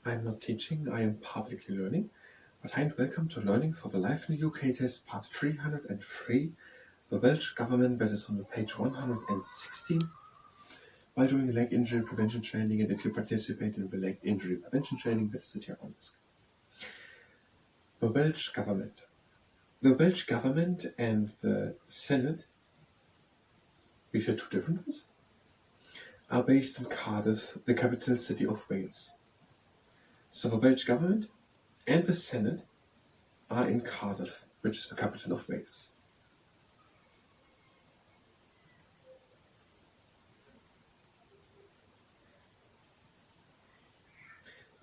I am not teaching, I am publicly learning. But hi and welcome to Learning for the Life in the UK test part 303, the Welsh government, that is on page 116. While doing leg injury prevention training, and if you participate in the leg injury prevention training, that's it here on this. The Welsh government. The Welsh government and the Senate, these are two different ones, are based in Cardiff, the capital city of Wales. So the Welsh government and the Senate are in Cardiff, which is the capital of Wales.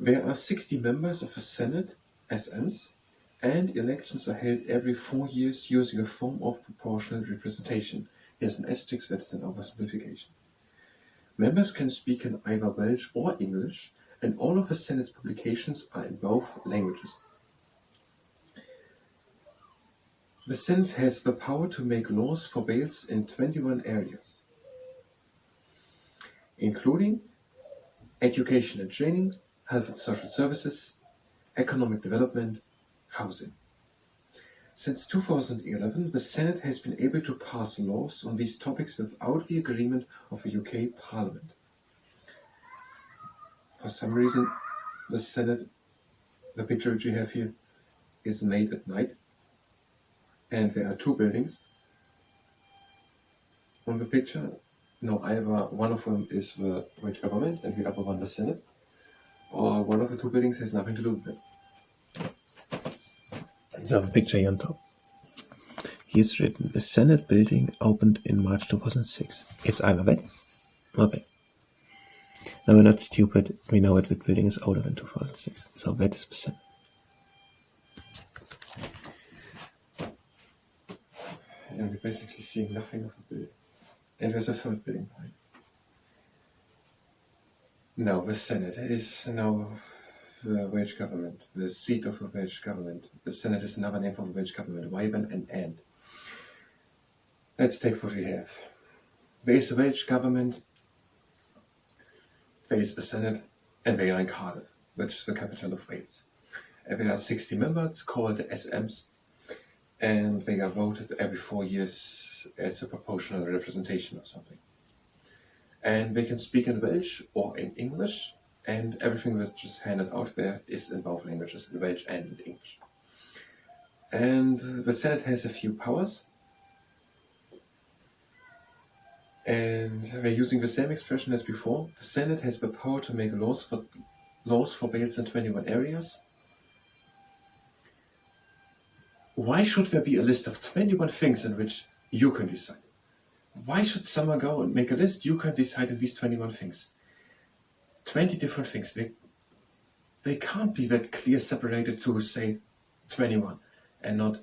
There are 60 members of the Senate, SMs, and elections are held every 4 years using a form of proportional representation. Here's an asterisk, that is an oversimplification. Members can speak in either Welsh or English, and all of the Senate's publications are in both languages. The Senate has the power to make laws for Wales in 21 areas, including education and training, health and social services, economic development, housing. Since 2011, the Senate has been able to pass laws on these topics without the agreement of the UK Parliament. For some reason, the Senate, the picture which we have here, is made at night, and there are two buildings on the picture. Now either one of them is the Welsh government and the other one the Senate, or one of the two buildings has nothing to do with it. So the picture here on top. Here's written, the Senate building opened in March 2006. It's either that or that. Now we're not stupid, we know that the building is older than 2006, so that is the Senate. And we're basically seeing nothing of the building. And there's a third building behind. Now the Senate is now the Welsh government, the seat of the Welsh government. The Senate is another name for the Welsh government, Wyvern and. Let's take what we have. There is the Welsh government, there is the Senate, and they are in Cardiff, which is the capital of Wales. And there are 60 members called the SMs, and they are voted every 4 years as a proportional representation of something. And they can speak in Welsh or in English, and everything which is handed out there is in both languages, in Welsh and in English. And the Senate has a few powers, and we're using the same expression as before. The Senate has the power to make laws for Wales in 21 areas. Why should there be a list of 21 things in which you can decide? Why should someone go and make a list? You can decide in these 21 things. 20 different things. They can't be that clear separated to say 21 and not,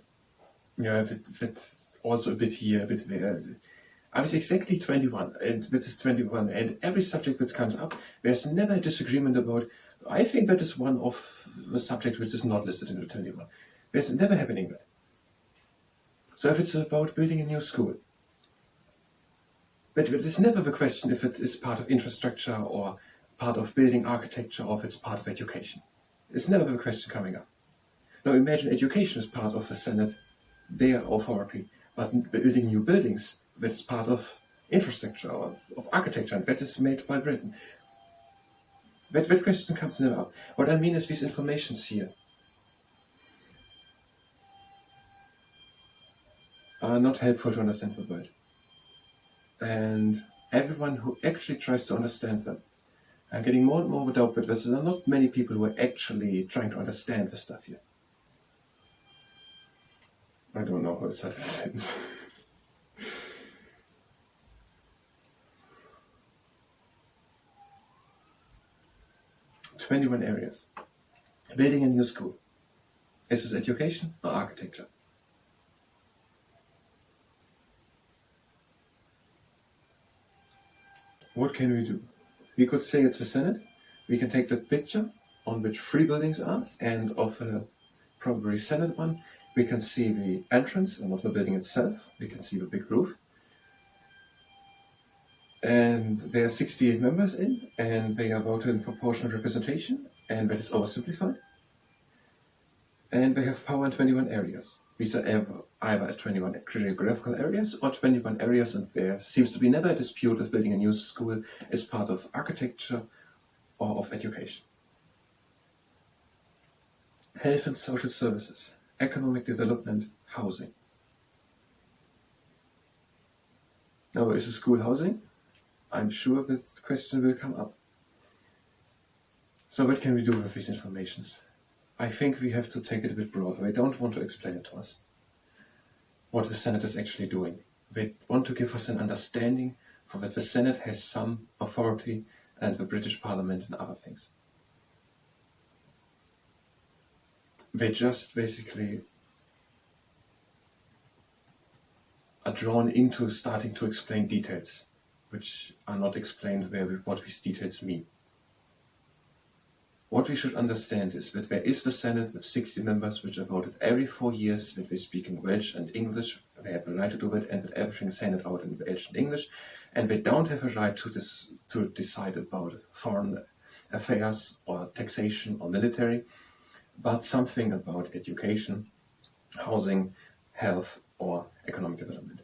that's also a bit here, a bit there. I was exactly 21, and this is 21, and every subject which comes up, there's never a disagreement about, I think that is one of the subjects which is not listed in the 21. There's never happening that. So if it's about building a new school, but it's never the question if it is part of infrastructure or part of building architecture or if it's part of education. It's never the question coming up. Now imagine education is part of the Senate, their authority, but building new buildings, that's part of infrastructure or of architecture, and that is made by Britain. That question comes never up. What I mean is these informations here are not helpful to understand the world. And everyone who actually tries to understand them, I'm getting more and more without that there are not many people who are actually trying to understand the stuff here. I don't know how to start this sentence. 21 areas. Building a new school. Is this education or architecture? What can we do? We could say it's the Senate. We can take that picture on which 3 buildings are, and of a probably Senate one, we can see the entrance and not the building itself. We can see the big roof. And there are 68 members in, and they are voted in proportional representation. and that is oversimplified. And they have power in 21 areas. These are either 21 geographical areas or 21 areas, and there seems to be never a dispute if building a new school is part of architecture or of education. Health and social services, economic development, housing. Now, is a school housing? I'm sure this question will come up. So what can we do with these informations? I think we have to take it a bit broader. They don't want to explain it to us, what the Senate is actually doing. They want to give us an understanding for that the Senate has some authority and the British Parliament and other things. They just basically are drawn into starting to explain details, which are not explained what these details mean. What we should understand is that there is the Senate with 60 members which are voted every 4 years, that they speak in Welsh and English. They have a right to do it, and that everything is handed out in Welsh and English. And they don't have a right to decide about foreign affairs or taxation or military, but something about education, housing, health, or economic development.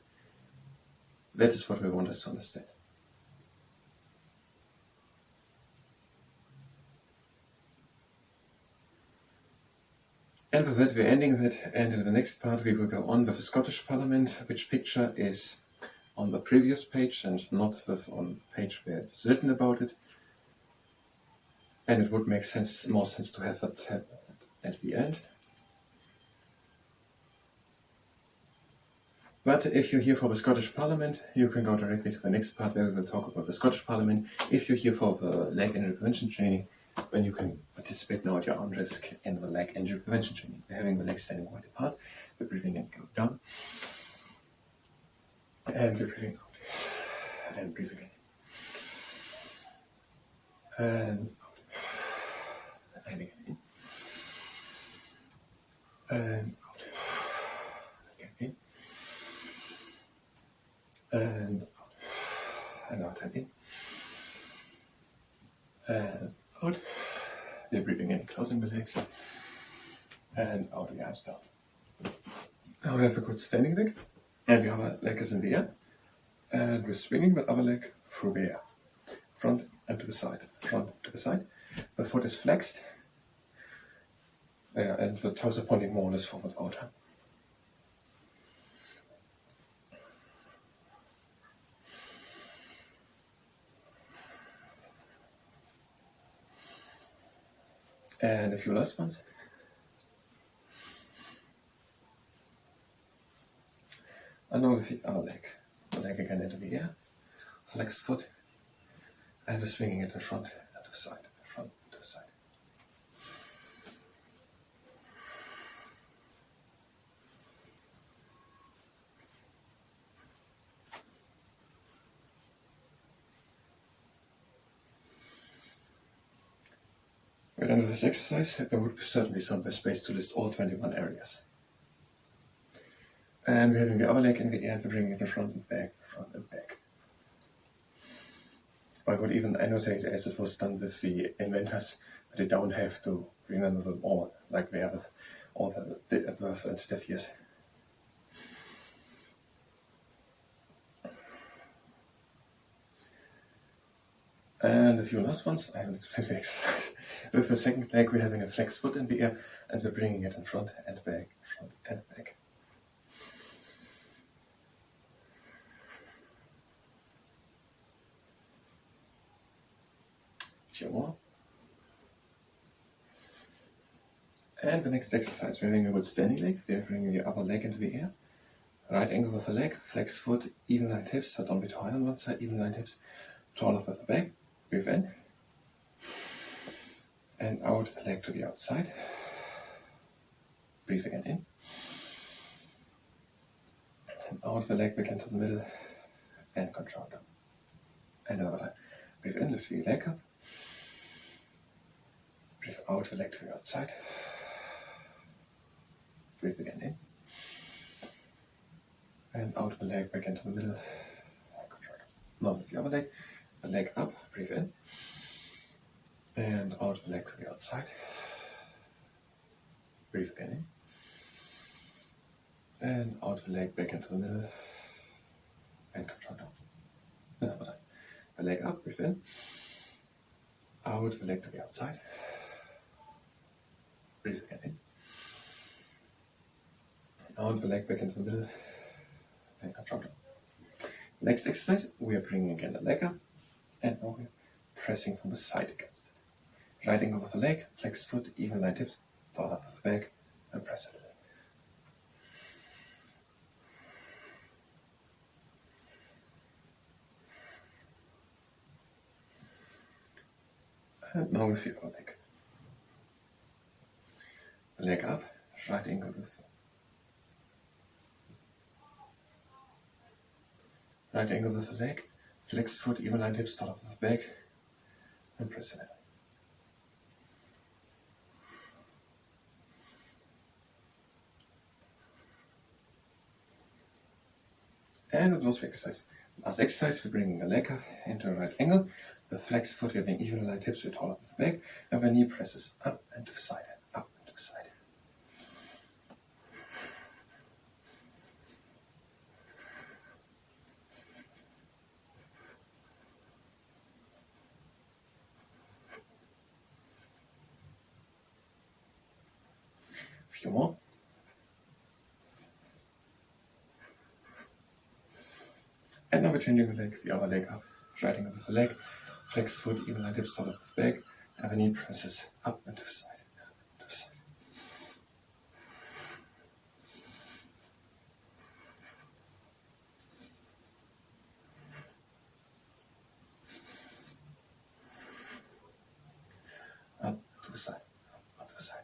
That is what we want us to understand. And with that, we're ending that, and in the next part we will go on with the Scottish Parliament, which picture is on the previous page and not on the page where it's written about it. And it would make more sense to have that at the end. But if you're here for the Scottish Parliament, you can go directly to the next part where we will talk about the Scottish Parliament. If you're here for the leg injury prevention training, then you can participate now at your own risk in the leg injury prevention training. We're having the legs standing wide apart, we're breathing in, go down, and we're breathing out, and breathing in, and out, and again in, and out, again in, and out and in, and out. We're breathing in, closing the legs, and out the arms down. Now we have a good standing leg, and the other leg is in the air, and we're swinging the other leg through the air, front and to the side, front to the side. The foot is flexed, and the toes are pointing more or less forward out. And a few last ones. And now with the other leg. The leg again into the air, flexed foot, and we're swinging it in front and to the side, front to the side. We're done with this exercise. There would be certainly some space to list all 21 areas. And we're having the other leg in the air, and we're bringing it in front and back, front and back. I would even annotate as it was done with the inventors, but they don't have to remember them all, like we have with all the birth and death years. And a few last ones. I haven't explained the exercise. With the second leg, we're having a flexed foot in the air, and we're bringing it in front and back, front and back. A few more. And the next exercise, we're having a good standing leg. We're bringing the other leg into the air. Right angle with the leg, flexed foot, even line hips, so don't be too high on one side, even line hips, taller with the back. Breathe in, and out the leg to the outside. Breathe again in, and out the leg back into the middle, and control down. And another time. Breathe in, lift the leg up. Breathe out the leg to the outside. Breathe again in, and out the leg back into the middle, and control down. Now lift the other leg. The leg up, breathe in, And out the leg to the outside. Breathe again in. And out the leg back into the middle. And control down. Another time. The leg up, breathe in. Out the leg to the outside. Breathe again in. Out the leg back into the middle. And control down. Next exercise, we are bringing again the leg up. And now we're pressing from the side against it. Right angle of the leg, flexed foot, even line tips, down up of the back, and press it. And now we feel our leg. The leg up, right angle of the right angle of the leg, flexed foot, even line tips, down up of the back, and press it. And with those exercise. Last exercise, we're bringing the leg up into a right angle, the flexed foot having even line tips, we're tall up the back, and the knee presses up and to the side, up and to the side. A few more. And now we're changing the leg, the other leg up, right angle of the leg, flexed foot, even line tips, top of the back, and the knee presses up and to the side, up to the side. Up to the side, up to the side.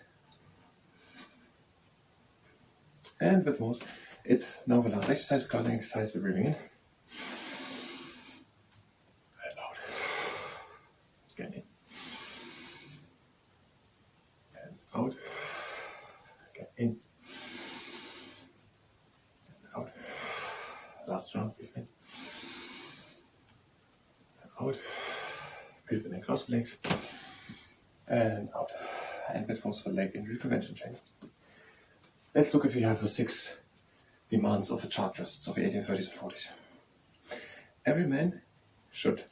And that was it. Now the last exercise, closing exercise, we're breathing in. In and out, again in and out. Last round, breathe in and out. Breathe in across the legs and out. And that was for leg injury prevention training. Let's look if we have the 6 demands of the Chartists of the 1830s and 40s. Every man should,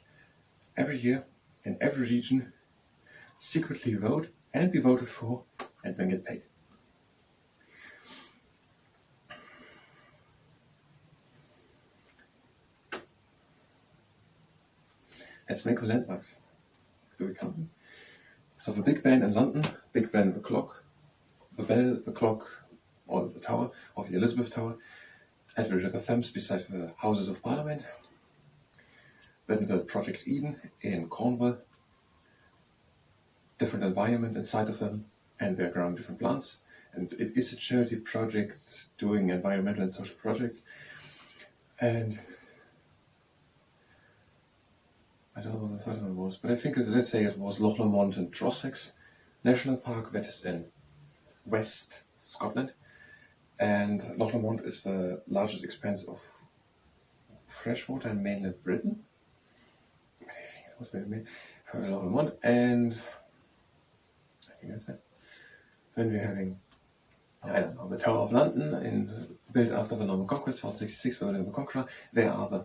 every year, in every region, secretly vote and be voted for and then get paid. Let's make the landmarks. Do we count them? So the Big Ben in London, Big Ben the clock, the bell, the clock, or the tower of the Elizabeth Tower, at the River Thames beside the Houses of Parliament. Then the Project Eden in Cornwall, different environment inside of them, and they're growing different plants. And it is a charity project doing environmental and social projects. And I don't know what the third one was, but I think let's say it was Loch Lomond and Trossachs National Park, that is in West Scotland. And Loch Lomond is the largest expanse of freshwater in mainland Britain. I think it was for Loch Lomond, and I think that's it. Then we're having, I don't know, the Tower of London, built after the Norman Conquest, 1466 by William the Conqueror. There are the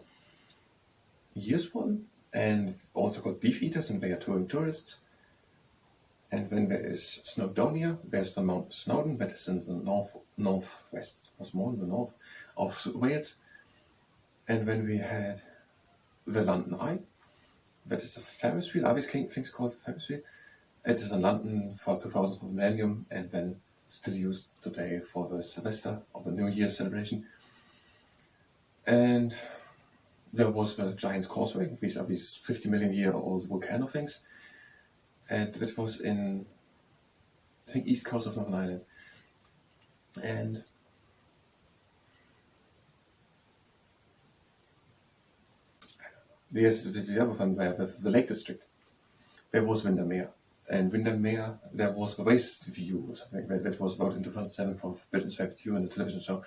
Years one, and also called Beef Eaters, and they are touring tourists. And then there is Snowdonia, there's the Mount Snowdon, that is in the northwest, was more in the north of Wales. And then we had the London Eye, that is a Ferris wheel, I always think it's called a Ferris wheel. It is in London for 2000 for the millennium, and then still used today for the Sylvester or the New Year celebration. And there was the Giant's Causeway, these are these 50 million year old volcano things. And it was in, I think, east coast of Northern Ireland. And there's the other one where the Lake District, there was Windermere. And Windermere, there was the Waste View or something that was about in 2007 for Britain's Favorite View in the television show.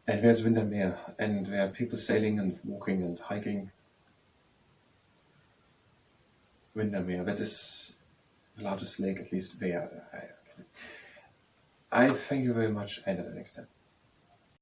And there's Windermere, and there are people sailing and walking and hiking Windermere. That is the largest lake, at least there. I thank you very much, and at the next time.